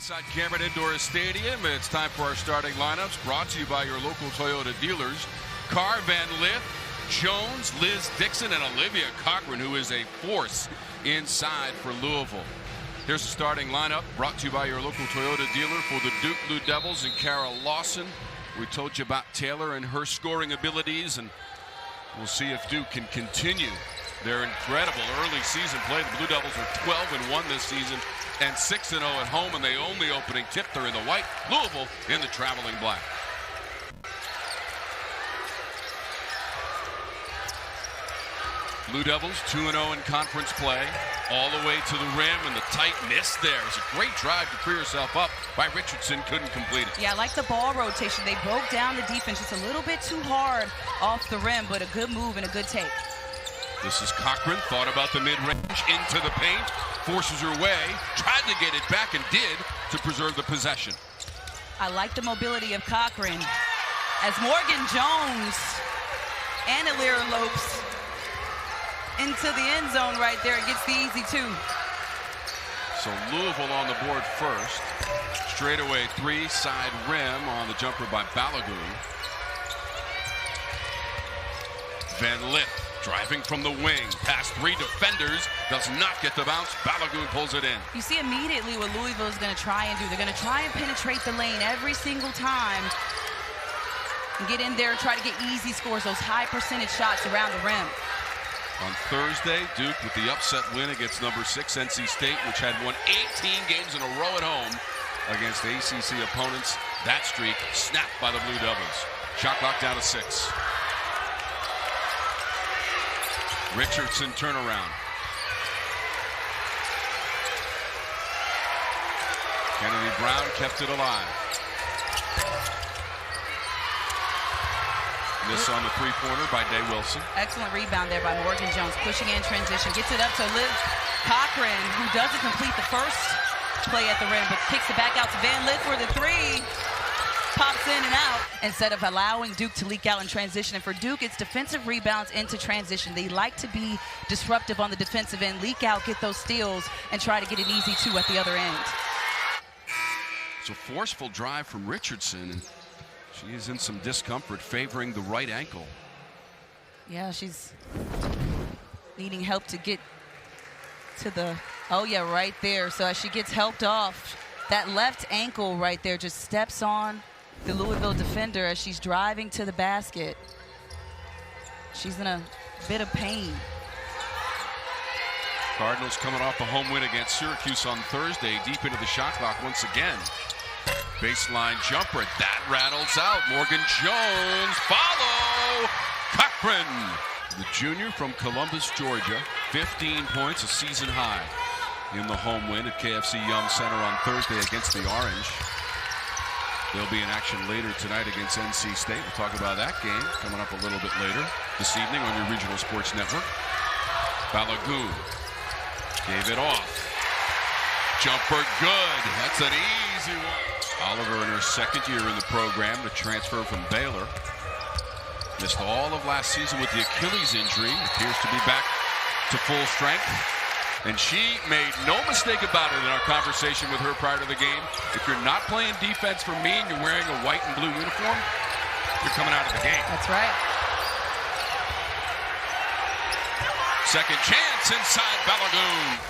Inside Cameron Indoor Stadium, it's time for our starting lineups, brought to you by your local Toyota dealers. Kara Van Lith, Jones, Liz Dixon, and Olivia Cochran, who is a force inside for Louisville. Here's the starting lineup, brought to you by your local Toyota dealer for the Duke Blue Devils and Kara Lawson. We told you about Taylor and her scoring abilities, and we'll see if Duke can continue their incredible early season play. The Blue Devils are 12-1 this season and 6-0 at home, and they only opening tip. They're in the white. Louisville in the traveling black. Blue Devils 2-0 in conference play, all the way to the rim, and the tight miss there. It's a great drive to free herself up by Richardson, couldn't complete it. Yeah, I like the ball rotation. They broke down the defense just a little bit too hard off the rim, but a good move and a good take. This is Cochran, thought about the mid-range, into the paint, forces her way, tried to get it back and did to preserve the possession. I like the mobility of Cochran as Morgan Jones and Alira Lopes into the end zone right there. It gets the easy two. So Louisville on the board first. Straightaway three, side rim on the jumper by Balogun. Van Lith driving from the wing, past three defenders, does not get the bounce. Balogun pulls it in. You see immediately what Louisville is going to try and do. They're going to try and penetrate the lane every single time and get in there and try to get easy scores, those high percentage shots around the rim. On Thursday, Duke with the upset win against number 6 NC State, which had won 18 games in a row at home against ACC opponents. That streak snapped by the Blue Devils. Shot clock down to 6. Richardson turnaround. Kennedy Brown kept it alive. Miss on the three-pointer by Day-Wilson. Excellent rebound there by Morgan Jones, pushing in transition, gets it up to Liz Cochran, who doesn't complete the first play at the rim, but kicks it back out to Van Lith for the three. Pops in and out instead of allowing Duke to leak out in transition. And for Duke, it's defensive rebounds into transition. They like to be disruptive on the defensive end, leak out, get those steals, and try to get an easy two at the other end. It's a forceful drive from Richardson, and she is in some discomfort, favoring the right ankle. Yeah, she's needing help to get to the, oh yeah, right there. So as she gets helped off, that left ankle right there just steps on the Louisville defender as she's driving to the basket. She's in a bit of pain. Cardinals coming off a home win against Syracuse on Thursday, deep into the shot clock once again. Baseline jumper, that rattles out. Morgan Jones, follow! Cochran, the junior from Columbus, Georgia. 15 points, a season high in the home win at KFC Yum Center on Thursday against the Orange. They'll be in action later tonight against NC State. We'll talk about that game coming up a little bit later this evening on your regional sports network. Balogun gave it off. Jumper good. That's an easy one. Oliver in her second year in the program, to transfer from Baylor. Missed all of last season with the Achilles injury. Appears to be back to full strength. And she made no mistake about it in our conversation with her prior to the game. If you're not playing defense for me and you're wearing a white and blue uniform, you're coming out of the game. That's right. Second chance inside Balogun.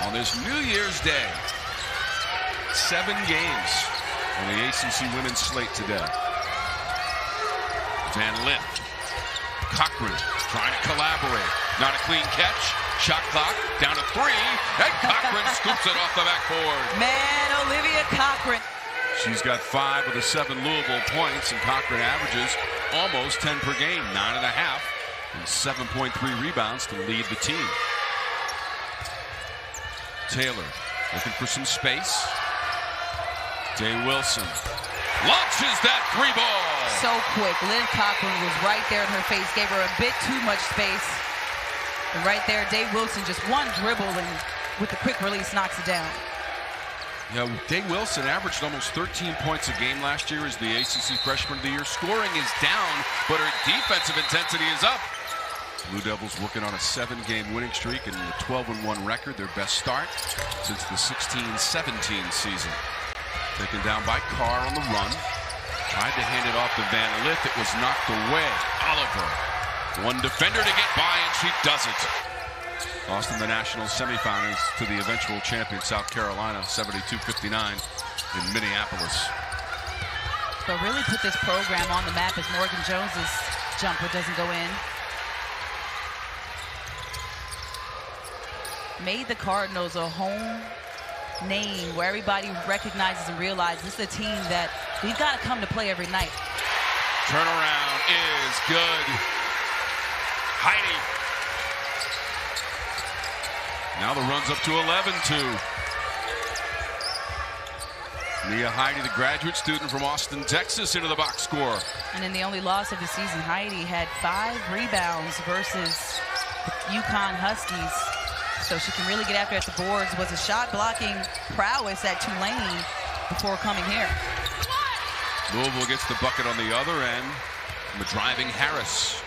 On this New Year's Day, 7 games on the ACC women's slate today. Van Lith, Cochran trying to collaborate. Not a clean catch. Shot clock down to 3, and Cochran scoops it off the backboard. Man, Olivia Cochran. She's got 5 of the 7 Louisville points, and Cochran averages almost 10 per game, 9.5, and 7.3 rebounds to lead the team. Taylor looking for some space. Day-Wilson launches that 3 ball. So quick. Lynn Cochran was right there in her face, gave her a bit too much space. And right there, Day-Wilson just one dribble and with the quick release knocks it down. Yeah, Day-Wilson averaged almost 13 points a game last year as the ACC Freshman of the Year. Scoring is down, but her defensive intensity is up. Blue Devils working on a 7-game winning streak and a 12-1 record, their best start since the 16-17 season. Taken down by Carr on the run. Tried to hand it off to Van Lith. It was knocked away. Oliver, one defender to get by, and she doesn't. Lost in the national semifinals to the eventual champion South Carolina, 72-59 in Minneapolis. But really put this program on the map as Morgan Jones's jumper doesn't go in. Made the Cardinals a home name where everybody recognizes and realizes this is a team that we've got to come to play every night. Turnaround is good. Heidi. Now the run's up to 11-2. Nia Heidi, the graduate student from Austin, Texas, into the box score. And in the only loss of the season, Heidi had 5 rebounds versus UConn Huskies. So she can really get after at the boards. Was a shot blocking prowess at Tulane before coming here. Louisville gets the bucket on the other end from a driving Harris.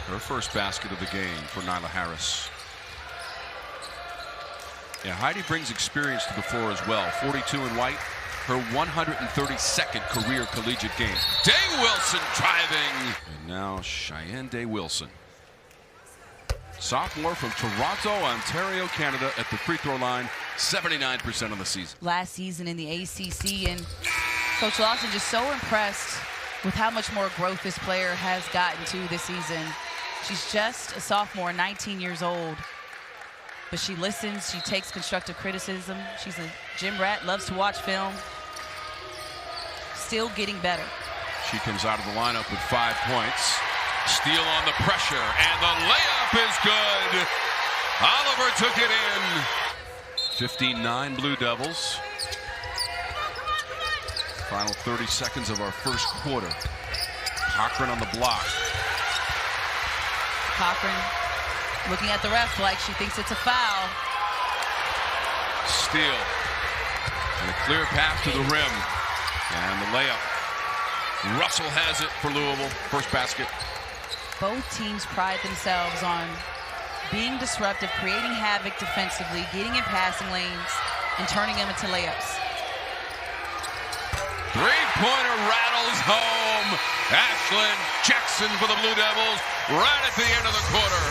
Her first basket of the game for Nyla Harris. Yeah, Heidi brings experience to the floor as well. 42 in white, her 132nd career collegiate game. Day-Wilson driving. And now Shayeann Day-Wilson. Sophomore from Toronto, Ontario, Canada, at the free throw line, 79% of the season. Last season in the ACC, and Coach Lawson just so impressed with how much more growth this player has gotten to this season. She's just a sophomore, 19 years old, but she listens, she takes constructive criticism. She's a gym rat, loves to watch film, still getting better. She comes out of the lineup with 5 points. Steal on the pressure, and the layup is good. Oliver took it in. 15-9 Blue Devils. Final 30 seconds of our first quarter. Cochran on the block. Cochran looking at the ref like she thinks it's a foul. Steal. And a clear path to the rim. And the layup. Russell has it for Louisville. First basket. Both teams pride themselves on being disruptive, creating havoc defensively, getting in passing lanes, and turning them into layups. Three-pointer rattles home. Ashlyn Jackson for the Blue Devils right at the end of the quarter.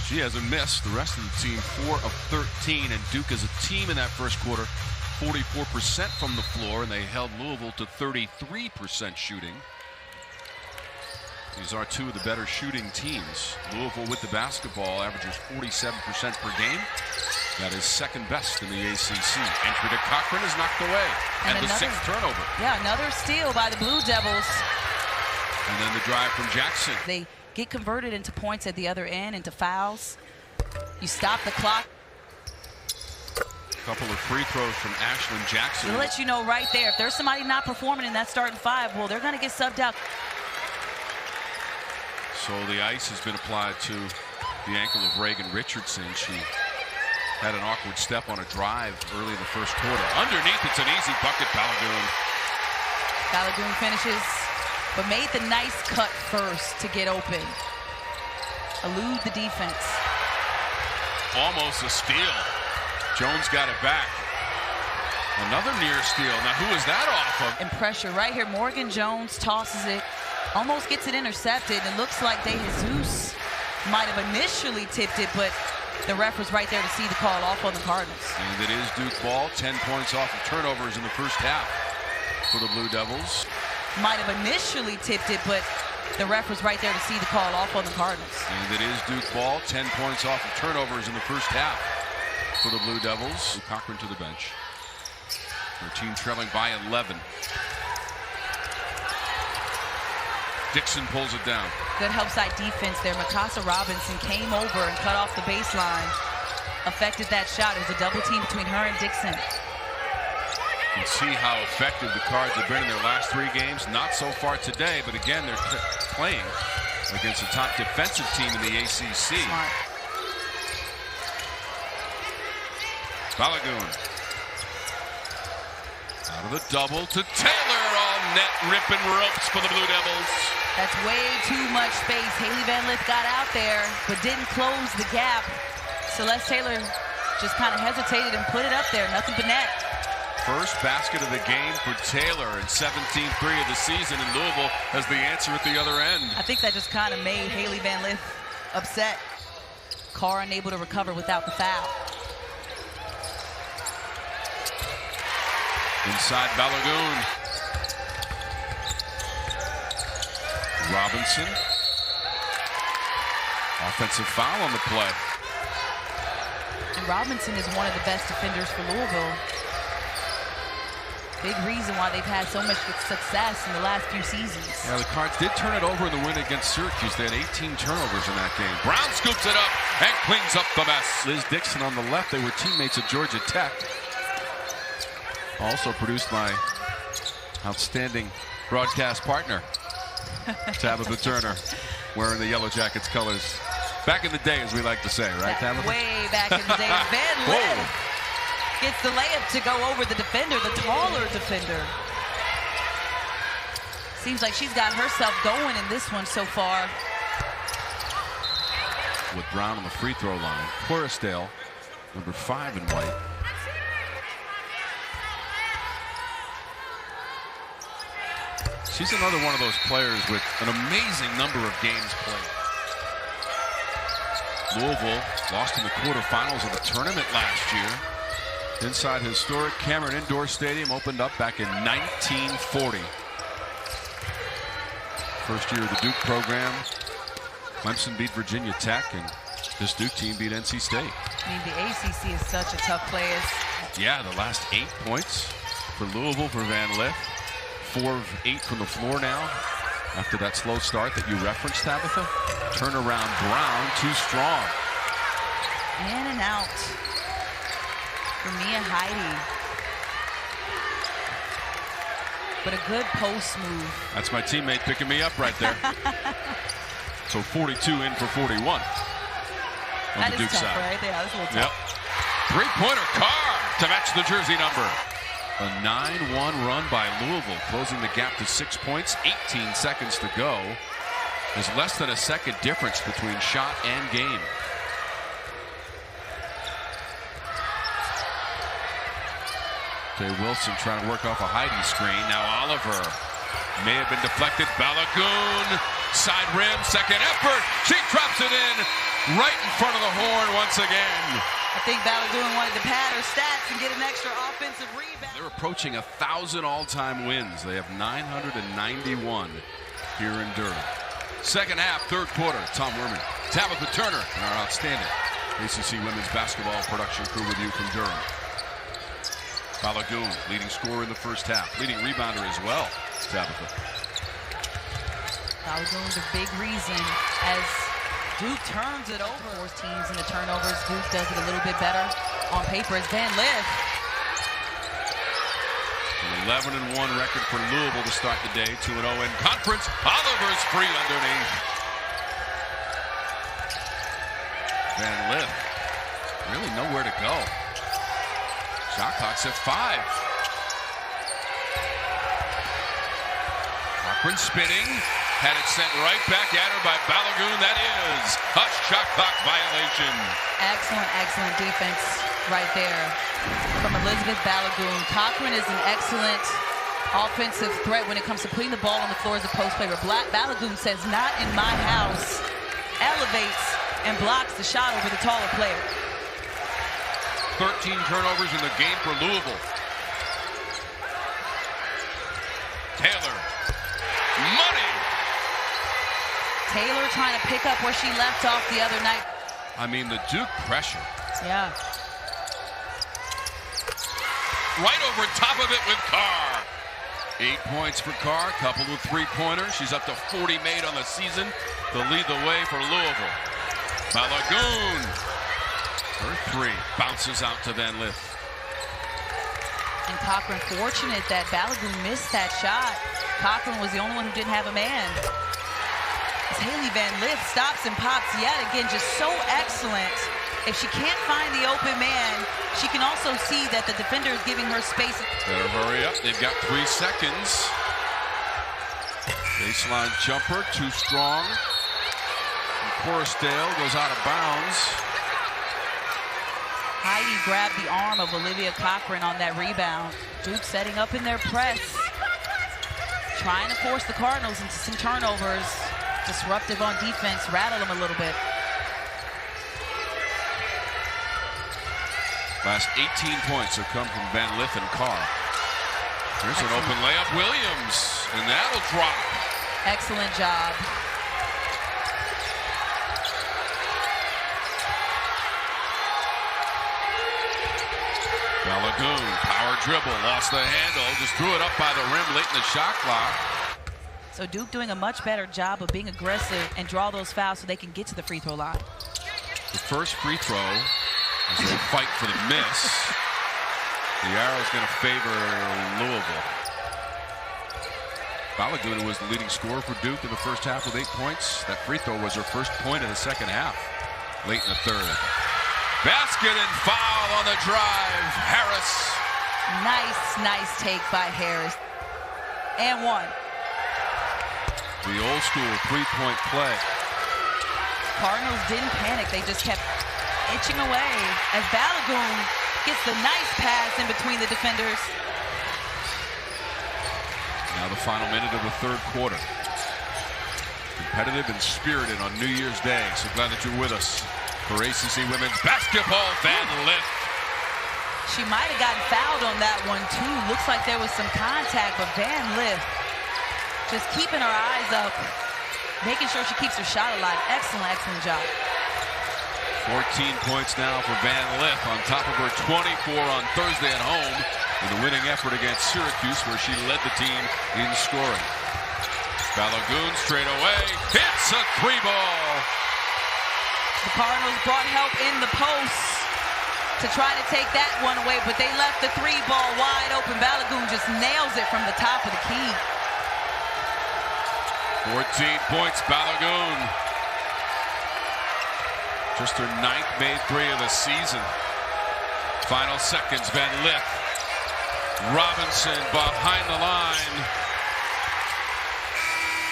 She hasn't missed. The rest of the team 4 of 13, and Duke as a team in that first quarter 44% from the floor, and they held Louisville to 33% shooting. These are 2 of the better shooting teams. Louisville with the basketball averages 47% per game. That is second best in the ACC. Entry to Cochran is knocked away. And the 6th turnover. Yeah, another steal by the Blue Devils. And then the drive from Jackson. They get converted into points at the other end, into fouls. You stop the clock. A couple of free throws from Ashlyn Jackson. It'll let you know right there, if there's somebody not performing in that starting 5, well, they're going to get subbed out. So the ice has been applied to the ankle of Reagan Richardson. She had an awkward step on a drive early in the first quarter. Underneath, it's an easy bucket. Balogun. Balogun finishes, but made the nice cut first to get open. Elude the defense. Almost a steal. Jones got it back. Another near steal. Now, who is that off of? And pressure right here. Morgan Jones tosses it. Almost gets it intercepted. It looks like De Jesus might have initially tipped it, but the ref was right there to see the call off on the Cardinals. And it is Duke ball. 10 points off of turnovers in the first half for the Blue Devils. Might have initially tipped it, but the ref was right there to see the call off on the Cardinals. And it is Duke ball. 10 points off of turnovers in the first half for the Blue Devils. Cochran to the bench. Their team trailing by 11. Dixon pulls it down. Good help side defense there. Mikasa Robinson came over and cut off the baseline. Affected that shot. It was a double team between her and Dixon. You can see how effective the Cards have been in their last 3 games. Not so far today, but again, they're playing against a top defensive team in the ACC. Smart. Balogun. Out of the double to Taylor. All net ripping ropes for the Blue Devils. That's way too much space. Hailey Van Lith got out there, but didn't close the gap. Celeste Taylor just kind of hesitated and put it up there. Nothing but net. First basket of the game for Taylor, and 17-3 of the season, and Louisville has the answer at the other end. I think that just kind of made Hailey Van Lith upset. Kara unable to recover without the foul. Inside Balogun. Robinson. Offensive foul on the play. And Robinson is one of the best defenders for Louisville. Big reason why they've had so much success in the last few seasons. Yeah, the Cards did turn it over in the win against Syracuse. They had 18 turnovers in that game. Brown scoops it up and cleans up the mess. Liz Dixon on the left. They were teammates at Georgia Tech. Also produced my outstanding broadcast partner, Tabitha Turner, wearing the Yellow Jackets colors. Back in the day, as we like to say, right, Tabitha? Way back in the day. Van Lith gets the layup to go over the defender, the taller defender. Seems like she's got herself going in this one so far. With Brown on the free throw line. Coruscant, number 5 in white. She's another one of those players with an amazing number of games played. Louisville lost in the quarterfinals of the tournament last year. Inside historic Cameron Indoor Stadium, opened up back in 1940. First year of the Duke program. Clemson beat Virginia Tech, and this Duke team beat NC State. I mean, the ACC is such a tough place. Yeah, the last 8 points for Louisville for Van Lith. 4 of 8 from the floor now after that slow start that you referenced, Tabitha. Turnaround Brown, too strong. In and out for Mia Heidi. But a good post move. That's my teammate picking me up right there. So 42 in for 41 on that the Duke tough, side. Right? Yeah, that's a little tough. Yep. Three-pointer Carr to match the jersey number. A 9-1 run by Louisville, closing the gap to 6 points. 18 seconds to go. There's less than a second difference between shot and game. Day-Wilson trying to work off a Heidi screen. Now Oliver may have been deflected. Balogun, side rim, second effort. She drops it in right in front of the horn once again. I think Balogun wanted to pad her stats and get an extra offensive rebound. They're approaching 1,000 all-time wins. They have 991 here in Durham. Second half, third quarter. Tom Werman, Tabitha Turner, and our outstanding ACC women's basketball production crew with you from Durham. Balogun, leading scorer in the first half, leading rebounder as well. Tabitha. Balogun's a big reason as Duke turns it over. Force teams in the turnovers. Duke does it a little bit better on paper as Van Lith. An 11-1 record for Louisville to start the day. 2-0 in conference. Oliver's free underneath. Van Lith really nowhere to go. Shot clock's at 5. Cochran spinning. Had it sent right back at her by Balogun. That is a shot clock violation. Excellent, excellent defense right there from Elizabeth Balogun. Cochran is an excellent offensive threat when it comes to putting the ball on the floor as a post player. Balogun says, "Not in my house." Elevates and blocks the shot over the taller player. 13 turnovers in the game for Louisville. Taylor. Money. Taylor trying to pick up where she left off the other night. I mean, the Duke pressure. Yeah. Right over top of it with Carr. 8 points for Carr, coupled with three-pointers. She's up to 40 made on the season to lead the way for Louisville. Balogun. Her 3 bounces out to Van Lith. And Cochran fortunate that Balogun missed that shot. Cochran was the only one who didn't have a man. As Hailey Van Lith stops and pops yet again, just so excellent. If she can't find the open man, she can also see that the defender is giving her space. Better hurry up. They've got 3 seconds. Baseline jumper, too strong. And Coruscant goes out of bounds. Heidi grabbed the arm of Olivia Cochran on that rebound. Duke setting up in their press. Trying to force the Cardinals into some turnovers. Disruptive on defense, rattle them a little bit. Last 18 points have come from Van Lith and Carr. Here's an open layup, Williams, and that'll drop. Excellent job. Balogun, power dribble, lost the handle, just threw it up by the rim late in the shot clock. So Duke doing a much better job of being aggressive and draw those fouls so they can get to the free throw line. The first free throw, as they fight for the miss. The arrow's going to favor Louisville. Balogun, who was the leading scorer for Duke in the first half with 8 points. That free throw was her first point in the second half, late in the third. Basket and foul on the drive. Harris. Nice take by Harris. And one. The old school three-point play. Cardinals didn't panic. They just kept itching away as Balogun gets the nice pass in between the defenders. Now the final minute of the third quarter. Competitive and spirited on New Year's Day. So glad that you're with us for ACC Women's Basketball. Van Lith. She might have gotten fouled on that one too. Looks like there was some contact, but Van Lith just keeping her eyes up, making sure she keeps her shot alive. Excellent job. 14 points now for Van Lith on top of her 24 on Thursday at home in the winning effort against Syracuse, where she led the team in scoring. Balogun straight away, hits a three ball. The Cardinals brought help in the post to try to take that one away, but they left the three ball wide open. Balogun just nails it from the top of the key. 14 points, Balogun. Just her 9th made three of the season. Final seconds, Van Lith. Robinson behind the line.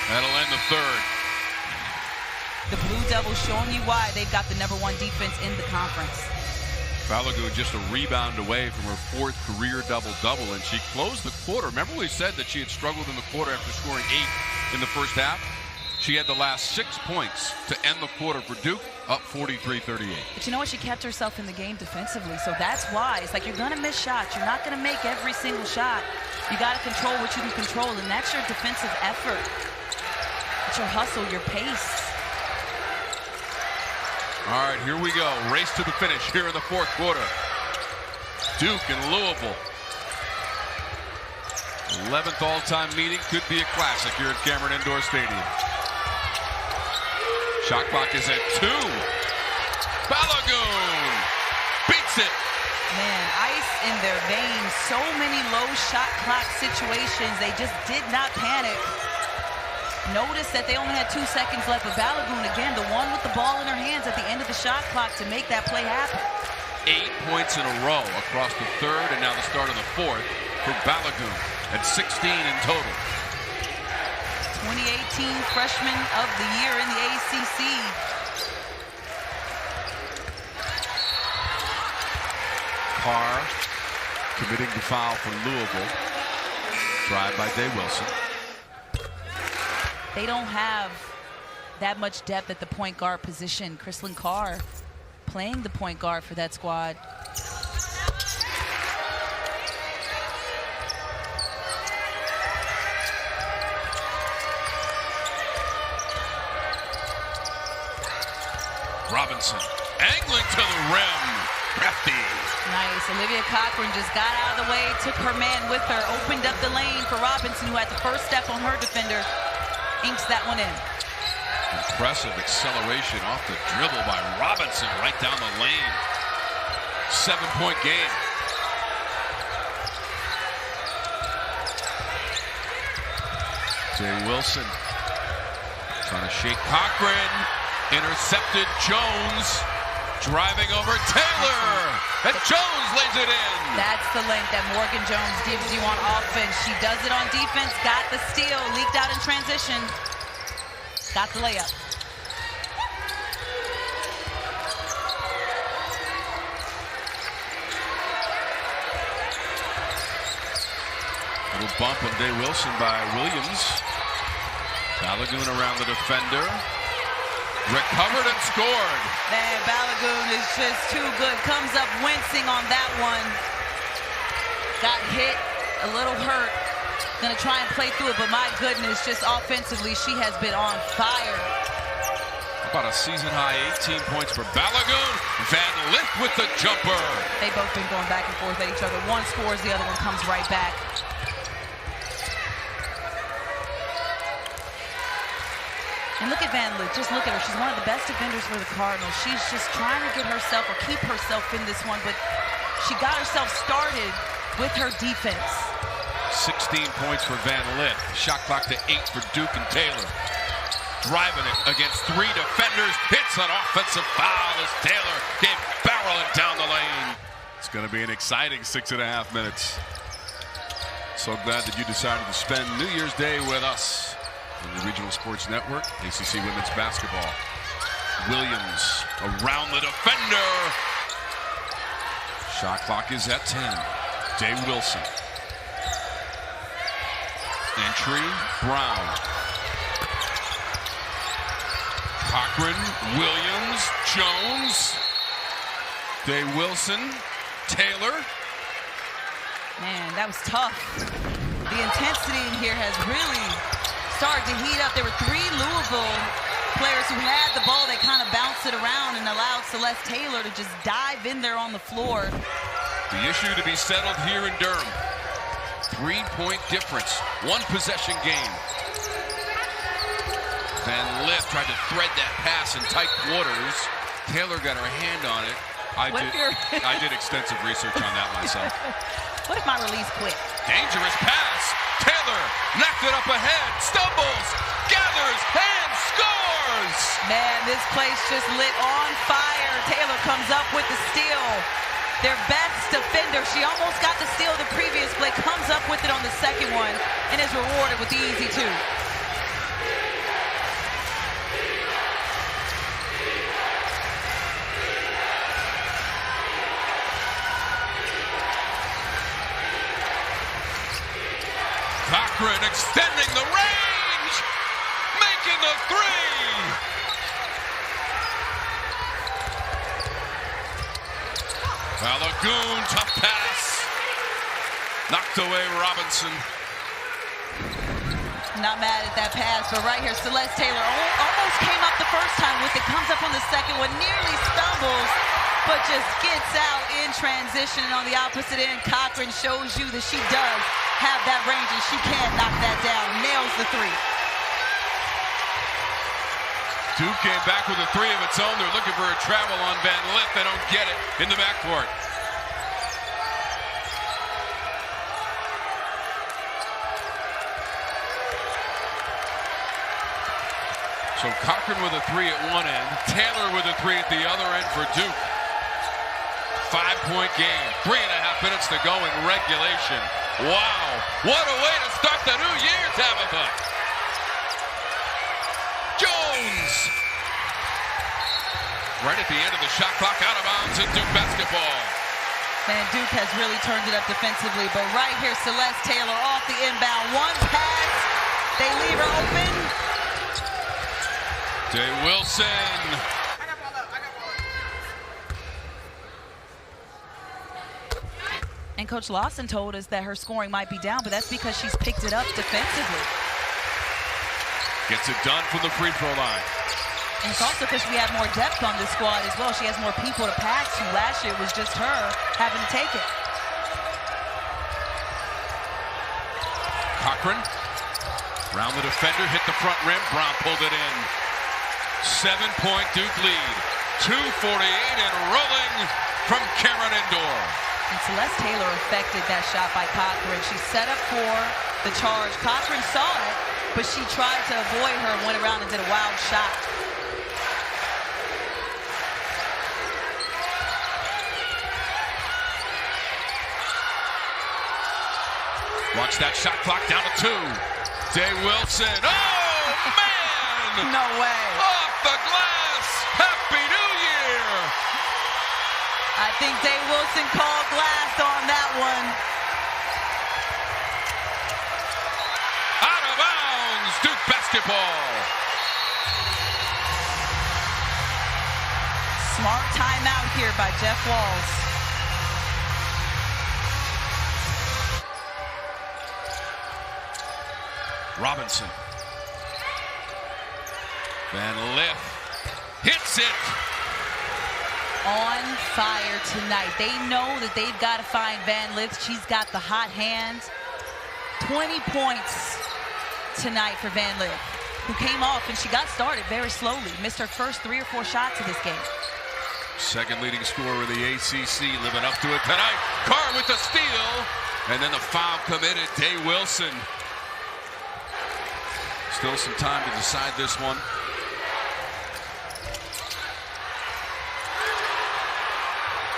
That'll end the third. The Blue Devils showing you why they've got the #1 defense in the conference. Balogun just a rebound away from her 4th career double-double, and she closed the quarter. Remember we said that she had struggled in the quarter after scoring 8 in the first half? She had the last 6 points to end the quarter for Duke, up 43-38. But you know what? She kept herself in the game defensively, so that's why. It's like you're going to miss shots. You're not going to make every single shot. You got to control what you can control, and that's your defensive effort. It's your hustle, your pace. All right, here we go. Race to the finish here in the fourth quarter. Duke and Louisville. 11th all-time meeting, could be a classic here at Cameron Indoor Stadium. Shot clock is at 2. Balogun beats it. Man, ice in their veins. So many low shot clock situations. They just did not panic. Notice that they only had 2 seconds left. But Balogun, again, the one with the ball in her hands at the end of the shot clock to make that play happen. 8 points in a row across the third and now the start of the fourth for Balogun at 16 in total. 2018 Freshman of the Year in the ACC. Carr committing the foul for Louisville. Drive by Day-Wilson. They don't have that much depth at the point guard position. Kristlyn Carr playing the point guard for that squad. Robinson angling to the rim. Crafty. Nice. Olivia Cochran just got out of the way, took her man with her, opened up the lane for Robinson, who had the first step on her defender. Inks that one in. Impressive acceleration off the dribble by Robinson right down the lane. 7-point game. Day-Wilson trying to shake Cochran. Intercepted Jones. Driving over Taylor, and Jones lays it in. That's the length that Morgan Jones gives you on offense. She does it on defense, got the steal, leaked out in transition, got the layup. Little bump on Day-Wilson by Williams. Balogun around the defender. Recovered and scored. Man, Balogun is just too good. Comes up wincing on that one. Got hit, a little hurt. Gonna try and play through it, but my goodness, just offensively, she has been on fire. About a season-high 18 points for Balogun. Van Lith with the jumper. They've both been going back and forth at each other. One scores, the other one comes right back. And look at Van Lith, just look at her. She's one of the best defenders for the Cardinals. She's just trying to get herself or keep herself in this one, but she got herself started with her defense. 16 points for Van Lith. Shot clock to 8 for Duke and Taylor. Driving it against 3 defenders. Hits an offensive foul as Taylor came barreling down the lane. It's going to be an exciting 6.5 minutes. So glad that you decided to spend New Year's Day with us. On the Regional Sports Network, ACC Women's Basketball. Williams around the defender. Shot clock is at 10. Day-Wilson. Entry, Brown. Cochran, Williams, Jones. Day-Wilson, Taylor. Man, that was tough. The intensity in here has really started to heat up. There were 3 Louisville players who had the ball. They kind of bounced it around and allowed Celeste Taylor to just dive in there on the floor. The issue to be settled here in Durham. 3-point difference. 1 possession game. Van Lith tried to thread that pass in tight quarters. Taylor got her hand on it. I did extensive research on that myself. What if my release quit? Dangerous pass. Taylor knocked it up ahead, stumbles, gathers, and scores! Man, this place just lit on fire. Taylor comes up with the steal. Their best defender. She almost got the steal the previous play, comes up with it on the second one, and is rewarded with the easy 2. Cochran extending the range, making the 3. Balogun, tough pass. Knocked away Robinson. Not mad at that pass, but right here, Celeste Taylor almost came up the first time with it, comes up on the second one, nearly stumbles, but just gets out in transition. And on the opposite end, Cochran shows you that she does have that range and she can knock that down. Nails the 3. Duke came back with a 3 of its own. They're looking for a travel on Van Lith. They don't get it in the backcourt. So Cochran with a 3 at one end. Taylor with a 3 at the other end for Duke. 5-point game. 3.5 minutes to go in regulation. Wow. What a way to start the new year, Tabitha. Jones. Right at the end of the shot clock, out of bounds in Duke basketball. Man, Duke has really turned it up defensively, but right here, Celeste Taylor off the inbound. 1 pass. They leave her open. Day-Wilson. And Coach Lawson told us that her scoring might be down, but that's because she's picked it up defensively. Gets it done from the free throw line. And it's also because we have more depth on this squad as well. She has more people to pass to. Last year it was just her having to take it. Cochran, round the defender, hit the front rim. Brown pulled it in. 7-point Duke lead. 2:48 and rolling from Cameron Indoor. And Celeste Taylor affected that shot by Cochran. She set up for the charge. Cochran saw it, but she tried to avoid her and went around and did a wild shot. Watch that shot clock down to 2. Day-Wilson. Oh, man! No way. Off the glass. Happy New Year. I think Day-Wilson called glass on that one. Out of bounds. Duke basketball. Smart timeout here by Jeff Walz. Robinson. Van Lith hits it. On fire tonight. They know that they've got to find Van Lith. She's got the hot hands. 20 points tonight for Van Lith, who came off and she got started very slowly. Missed her first 3 or 4 shots of this game. Second leading scorer in the ACC, living up to it tonight. Carr with the steal. And then the foul committed. Day-Wilson. Still some time to decide this one.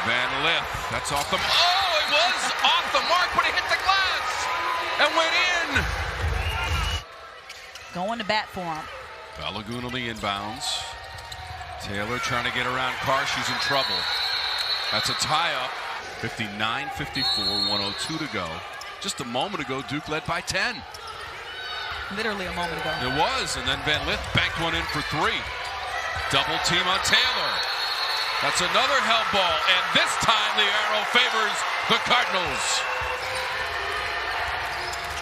Van Lith, that's off the... Oh, it was off the mark, but it hit the glass and went in. Going to bat for him. Balogun on the inbounds. Taylor trying to get around Carr. She's in trouble. That's a tie-up. 59-54, 102 to go. Just a moment ago, Duke led by 10. Literally a moment ago. It was, and then Van Lith banked one in for 3. Double team on Taylor. That's another held ball, and this time the arrow favors the Cardinals.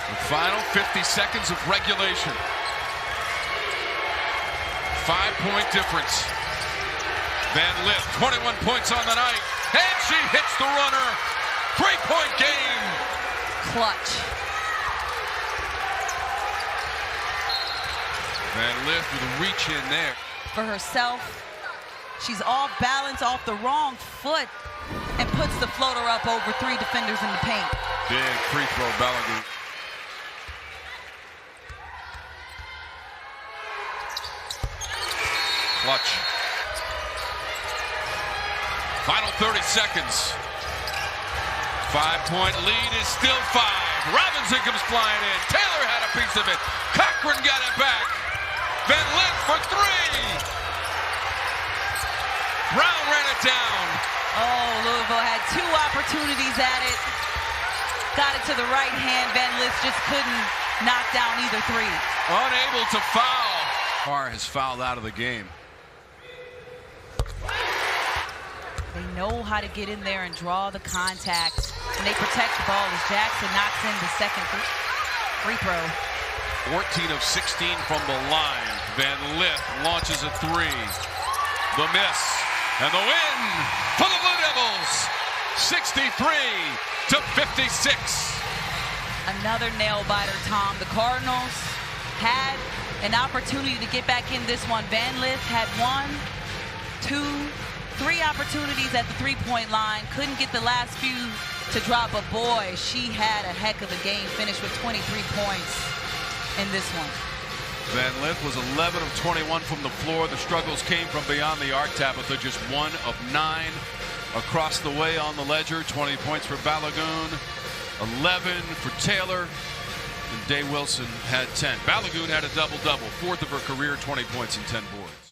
The final 50 seconds of regulation. 5-point difference. Van Lith, 21 points on the night, and she hits the runner. 3-point game. Clutch. Van Lith with a reach in there. For herself. She's off balance, off the wrong foot, and puts the floater up over 3 defenders in the paint. Big free throw, Balogun. Clutch. Final 30 seconds. 5-point lead is still 5. Robinson comes flying in. Taylor had a piece of it. Cochran got it back. Van Lith for 3. Brown ran it down. Oh, Louisville had 2 opportunities at it. Got it to the right hand. Van Lith just couldn't knock down either 3. Unable to foul. Carr has fouled out of the game. They know how to get in there and draw the contact. And they protect the ball as Jackson knocks in the second free throw. 14 of 16 from the line. Van Lith launches a 3. The miss. And the win for the Blue Devils. 63-56. Another nail biter, Tom. The Cardinals had an opportunity to get back in this one. Van Lith had 1, 2, 3 opportunities at the 3-point line. Couldn't get the last few to drop, but boy, she had a heck of a game. Finished with 23 points in this one. Van Lith was 11 of 21 from the floor. The struggles came from beyond the arc. Tabitha just 1 of 9 across the way on the ledger. 20 points for Balogun, 11 for Taylor, and Day-Wilson had 10. Balogun had a double-double, 4th of her career, 20 points and 10 boards.